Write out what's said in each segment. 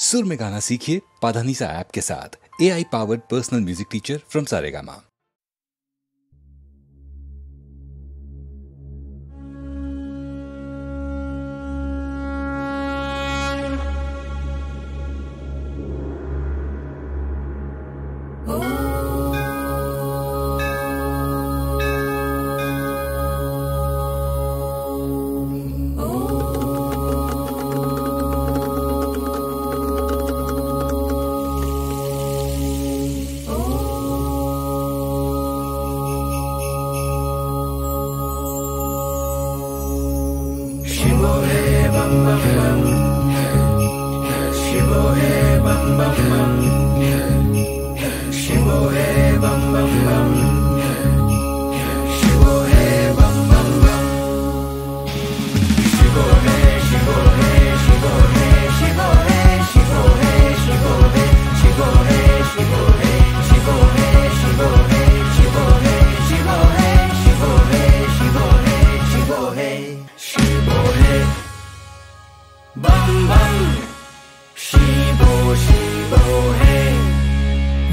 सुर में गाना सीखिए पाधानीसा ऐप के साथ। AI powered personal music teacher from Saregama.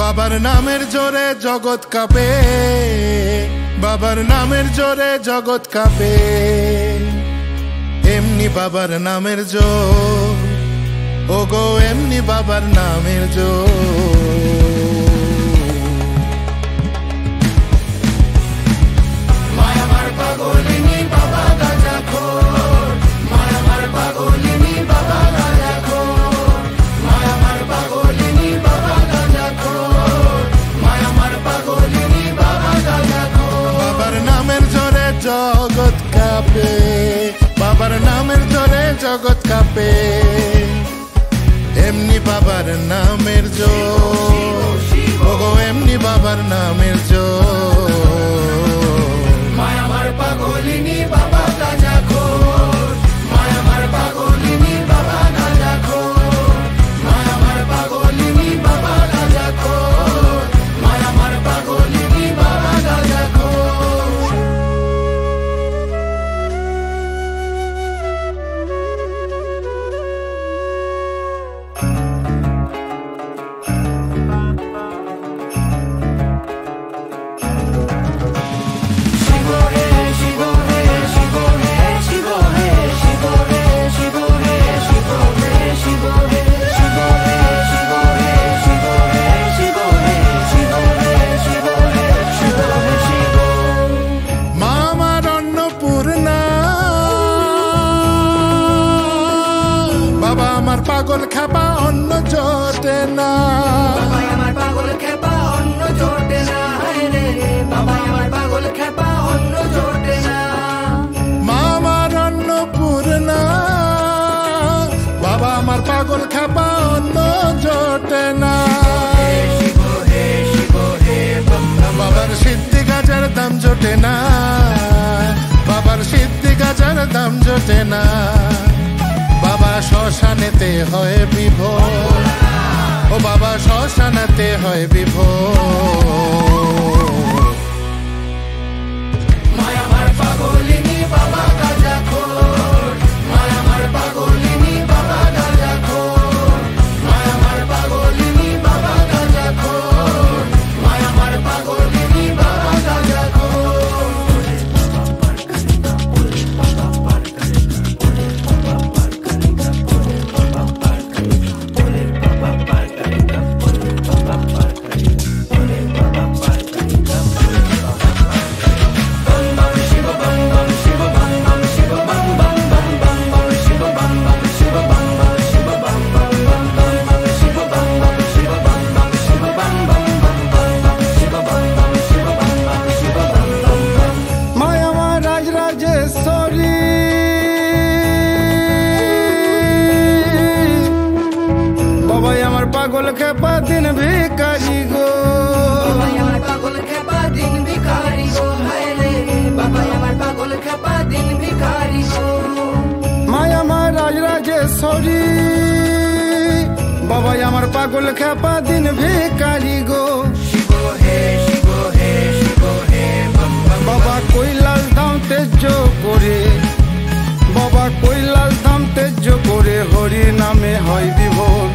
বাবার নামের জোরে জগৎ কাঁপে, বাবার নামের জোরে জগৎ কাঁপে, এমনি বাবার নামের জোর, ওগো এমনি বাবার নামের জোর। মায়ামার পাগলিনী বাবা গাঁজাখোর, মায়ামার পাগলিনী বাবা গাঁজাখোর, মায়ামার পাগলিনী বাবা গাঁজাখোর, মায়ামার পাগলিনী বাবা গাঁজাখোর। বাবার নামের জোরে জগৎ কাঁপে, বাবার নামের জোরে জগৎ কাঁপে, এমনি বাবার নামের জোর, ওগো এমনি বাবার নামের জোর। মায়ামার পাগলিনী বাবা গাঁজাখোর, মায়ামার পাগলিনী বাবা গাঁজাখোর, মায়ামার পাগলিনী বাবা গাঁজাখোর, মায়ামার পাগলিনী বাবা গাঁজাখোর। বাবা আমার পাগল খেপা অন্য জোটে না, বাবা আমার পাগল খেপা অন্য জোটে না, রে বাবা আমার পাগল খেপা অন্য জোটে না। মামার অন্নপূর্ণা, বাবা আমার পাগল খেপা অন্য জোটে না। বাবার সিদ্ধি গাজার দাম জোটে না, বাবার সিদ্ধি গাজার দাম জোটে না। বাবা শ্মশানেতে হয় বিভোর, ও বাবা শ্মশানেতে হয় বিভোর। মায়ামার পাগলিনী বাবা গাঁজাখোর, মায়ামার পাগলিনী বাবা গাঁজাখোর, মায়ামার পাগলিনী বাবা গাঁজাখোর, মায়ামার পাগলিনী বাবা গাঁজাখোর। পাগল খেপা দিন ভিখারি গো, বাবা আমার পাগল খেপা দিন ভিখারি গো, হায় রে বাবা আমার পাগল খেপা দিন ভিখারি গো। মায়ামা রাজরাজেশ্বরী, বাবা আমার পাগল খেপা দিন ভিখারি গো। শিব হে শিব হে শিব হে বাবা কৈলাস ধাম তেজ করে, বাবা কৈলাস ধাম তেজ করে, হরি নামে হয় বিভোর।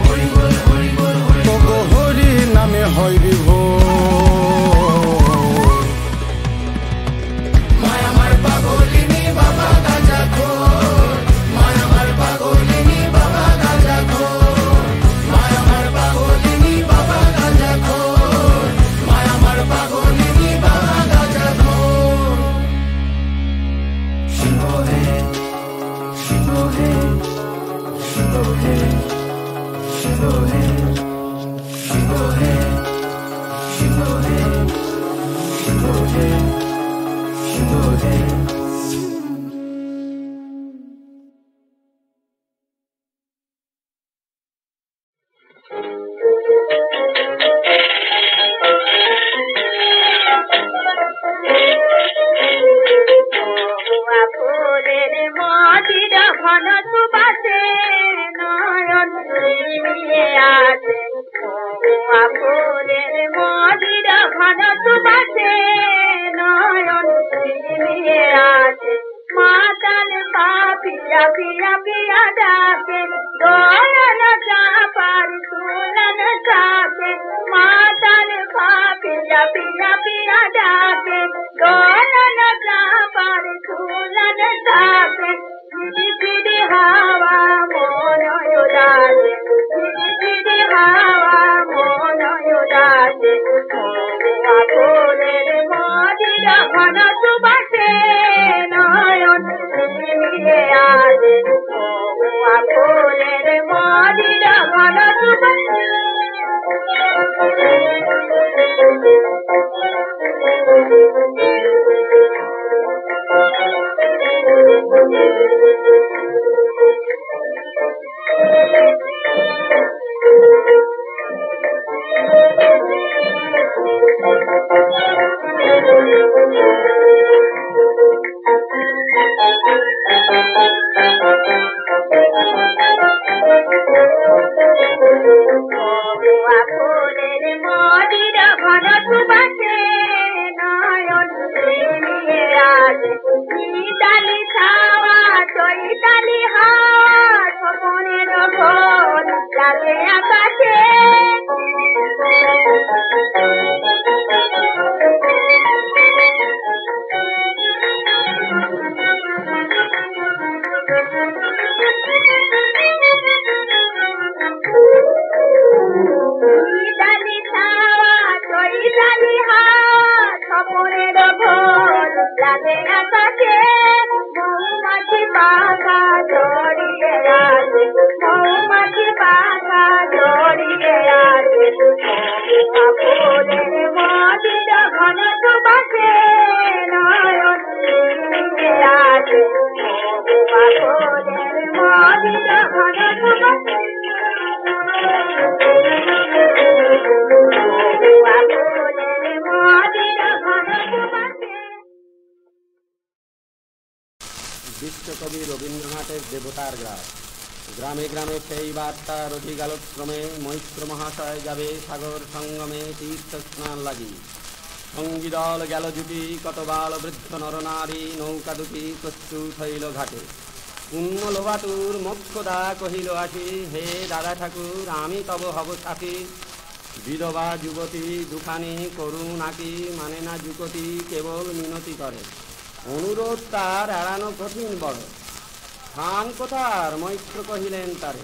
বিশ্বকবি রবীন্দ্রনাথের দেবতার গ্রাম। গ্রামে গ্রামে সেই বার্তা রথিগালোৎক্রমে মৈত্র মহাশয় যাবে সাগর সঙ্গমে তীর্থ স্নান লাগি। সঙ্গী দল গেল জুটি, কত বাল বৃদ্ধ নরনারী, নৌকা দুটি প্রস্তুত হইল ঘাটে। পুণ্য লোভাটুর মোক্ষদা কহিল আসি, হে দাদা ঠাকুর আমি তব হব সাথী। বিধবা যুবতী দুখানি করুণ আঁকি, মানে না যুবতী কেবল মিনতি করে। অনুরোধ তার এড়ানো কঠিন বড়, স্থান কোথার মৈত্র কহিলেন তারে।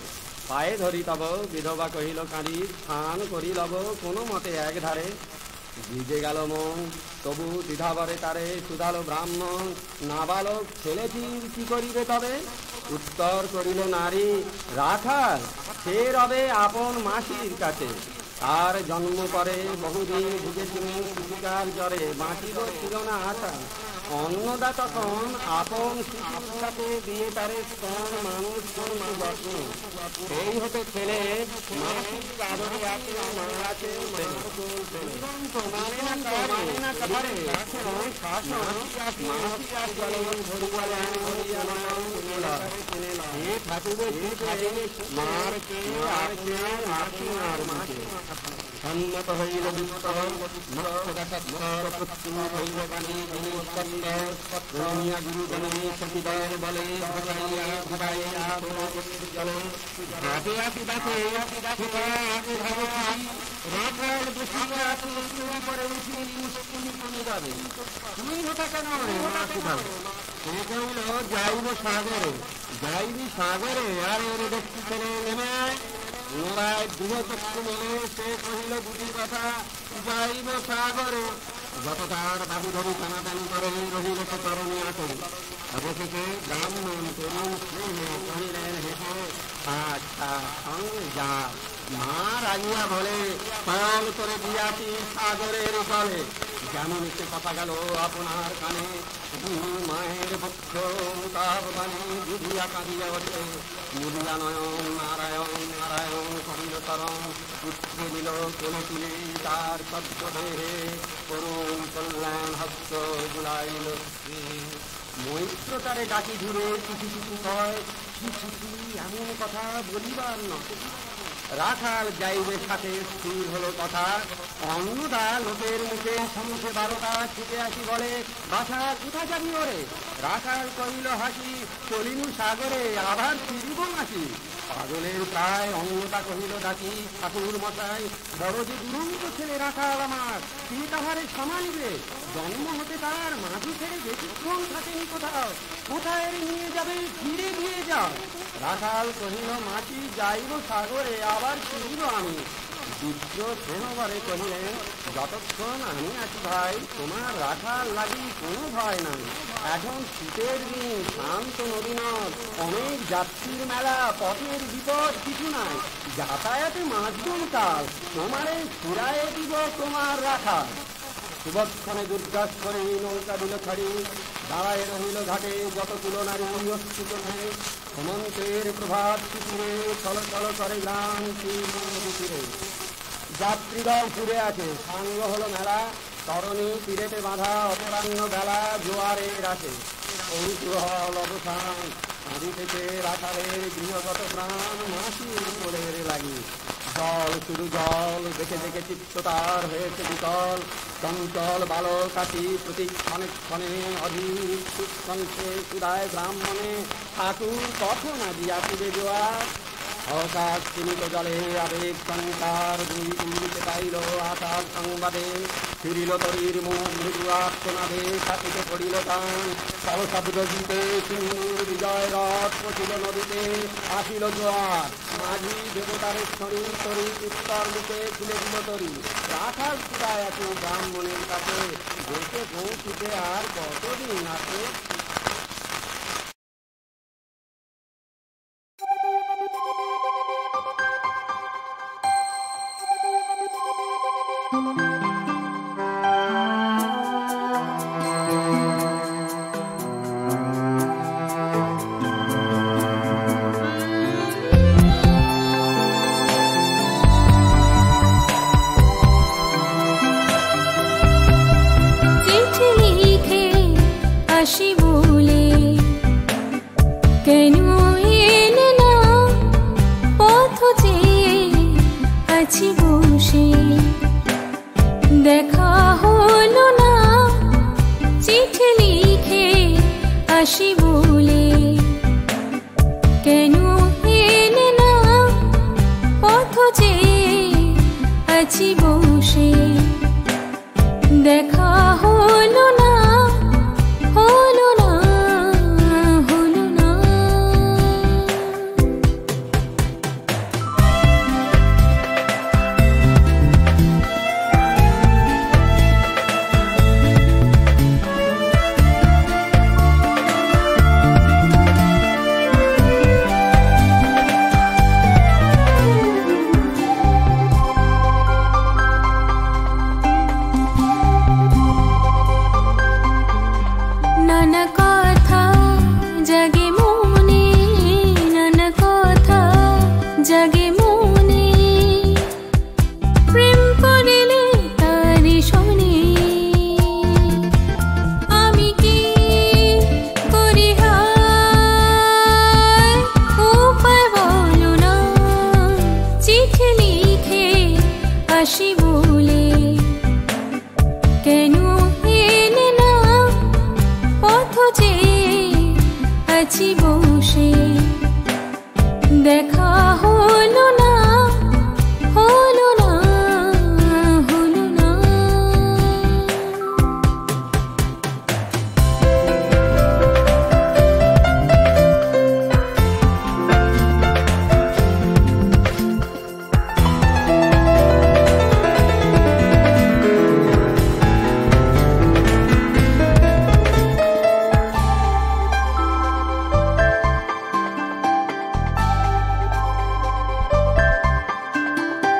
পায়ে ধরি তব, বিধবা কহিল কাঁদি, স্থান করি লব কোনো মতে এক ধারে। ভিজে গেল মন তবু দ্বিধাবরে তারে, সুধালো ব্রাহ্মণ নাবালক ছেলেটির কি করিবে তবে। উত্তর করিল নারী, রাখাল সে রবে আপন মাসির কাছে। তার জন্ম পরে বহুদিন ভুগেছিলেন শিশুকার জ্বরে, বাঁচিব ছিল না আশা। অন্নদা তখন আপন শিশুটাকে দিয়ে তারে স্তন মানুষ করতে যত্ন। সেই হতে ছেলে মাসির আদরে আছে, মা আছে সন্মত হইল বিস্তর গুরুজনে সতীদের বলে যাইব সাগরে, যাইবি সাগরে। আর ওর দেখতে ছেলে নেমে পুনরায় দৃঢ়চক্ষু মেলে সে কহিল বুঝি কথা, যাইব সাগরে। যত তার বাবু ধরি টানাটানি করে রহিল সে তরণী আসে। অবশেষে ব্রাহ্মণ তরুণ স্নেহে কহিলেন হেসে, আচ্ছা সঙ্গে যা। মা রাজিয়া বলে পাল করে দিয়াছি সাগরের জলে, যেমন সে কথা গেল আপনার কানে, মায়ের পক্ষ তাপ বাণী বুঝিয়া কাঁদিয়া ওঠে, মুদিয়া নয়ন নারায়ণ নারায়ণ করিল তরণ, পুত্র দিল কোলে তুলে তার সত্য দেহে, করুণ কল্যাণ হস্ত বুলাইল। মৈত্র তারে ডাকি ধরে চিঠি চিঠি কয়, চিঠি এমন কথা বলিবার নয়। রাখাল যাইবে সাথে স্থির হলো কথা, অন্নদা লোকের মুখে সমুখে 12টা ছুটে আসি বলে, বাসা কোথায় যাবি ওরে? রাখাল কহিল হাসি, চলিনু সাগরে আবার ফিরিব নাকি? পাগলের প্রায় অন্নদা কহিল ডাকি, ঠাকুর মশাই বড় যে দুরন্ত ছেলে রাখাল আমার, তিনি তাহারে সামালিবে, জন্ম হতে তার মাঝি ছেড়ে ব্যতিক্রম থাকেনি কোথাও, কোথায় নিয়ে যাবে ফিরে দিয়ে যাও। রাখাল কহিল মাঝি যাইব সাগরে আবার ফিরিব আমি। বিদ্র স্নেহবারে কহিলেন, যতক্ষণ আমি আছি ভাই তোমার রাখাল লাগি কোনো ভয় নাই। এখন শীতের দিন, শান্ত নদীনদ, অনেক যাত্রীর মেলা, পথের বিপদ কিছু নাই, যাতায়াতে মাঝগুন কাল, তোমারে ফিরাইয়ে দিব তোমার রাখাল। সুবক্ষণে দুর্গাস্বরে নৌকা দিল ছাড়ি, দাঁড়ায় রহিল ঘাটে যত তুলনারী অস্তিত নেই, হেমন্তের প্রভাত শিশুরে চল চল করে গ্রাম তীরে। যাত্রীদল ঘুরে আছে, সাঙ্গ হলো মেলা, তরণী তীরেতে বাঁধা অপরাহ্ন বেলা, জোয়ারের আছে কৌতূহল অবসান, নদী থেকে রাখালের গৃহগত প্রাণ মাসির কোলের লাগি। জল শুধু জল, দেখে দেখে চিত্ত তার হয়েছে বিকল, চঞ্চল বালক আছি প্রতিক্ষণে ক্ষণে অধীর সুকণ্ঠে সুদায় ব্রাহ্মণে, ঠাকুর কখন আজি আসিবে জোয়ার। আকাশ চিনিত জলে আবেগ সঞ্চার, দুই উড়িতে পাইল আকাশ সংবাদে, ফিরিল তরির মুখ মৃদু আত্মনাদে, ছাতিতে পড়িল টান, সহশব্দ গীতে সিন্ধুর বিজয় রথ পচিল নদীতে, আসিল জোয়ার। মাঝি দেবতারের শরীর তরি উত্তর মুখে খুলে দিল তরি, রাখাল চূড়ায় আছে ব্রাহ্মণের কাছে, দেশে পৌঁছিতে আর কতদিন আছে।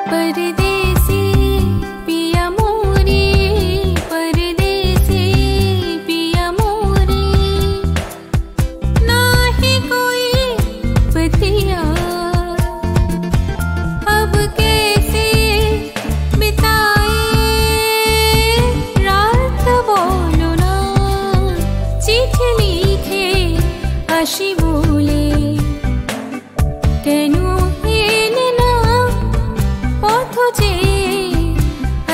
परदेसी पिया मोरे, परदेसी पिया मोरे, नाही कोई बतिया, अब कैसे बिताए रात बोलो ना, चिट्ठी लिखे আসি বলে কেন এলে না, পথ চেয়ে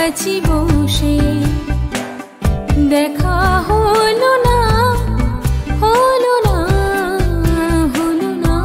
আছি বসে, দেখা হলো না, হলো না, হলো না।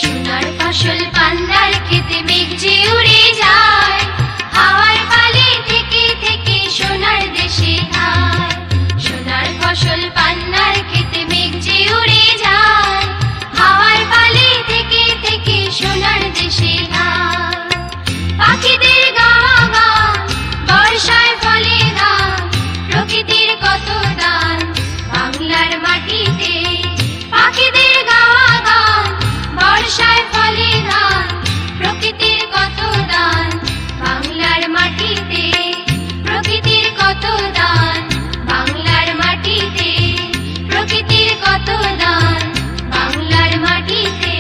সোনার ফসল পান্নার খেতে মেঘ যে উড়ে যায়, হাওয়ার পালে থেকে থেকে সোনার দেশে খায়। সোনার ফসল পান্নার খেতে মেঘ যে উড়ে যায়, হাওয়ার পালে থেকে থেকে সোনার দেশে খায়। পাখিদের গাওয়া গান, বর্ষায় ফলে ধান, প্রকৃতির কত দান বাংলার মাটিতে। পাখিদের গাওয়া গান, বর্ষায় ফলে ধান, প্রকৃতির কত দান বাংলার মাটিতে। প্রকৃতির কত দান বাংলার মাটিতে, প্রকৃতির কত দান বাংলার মাটিতে।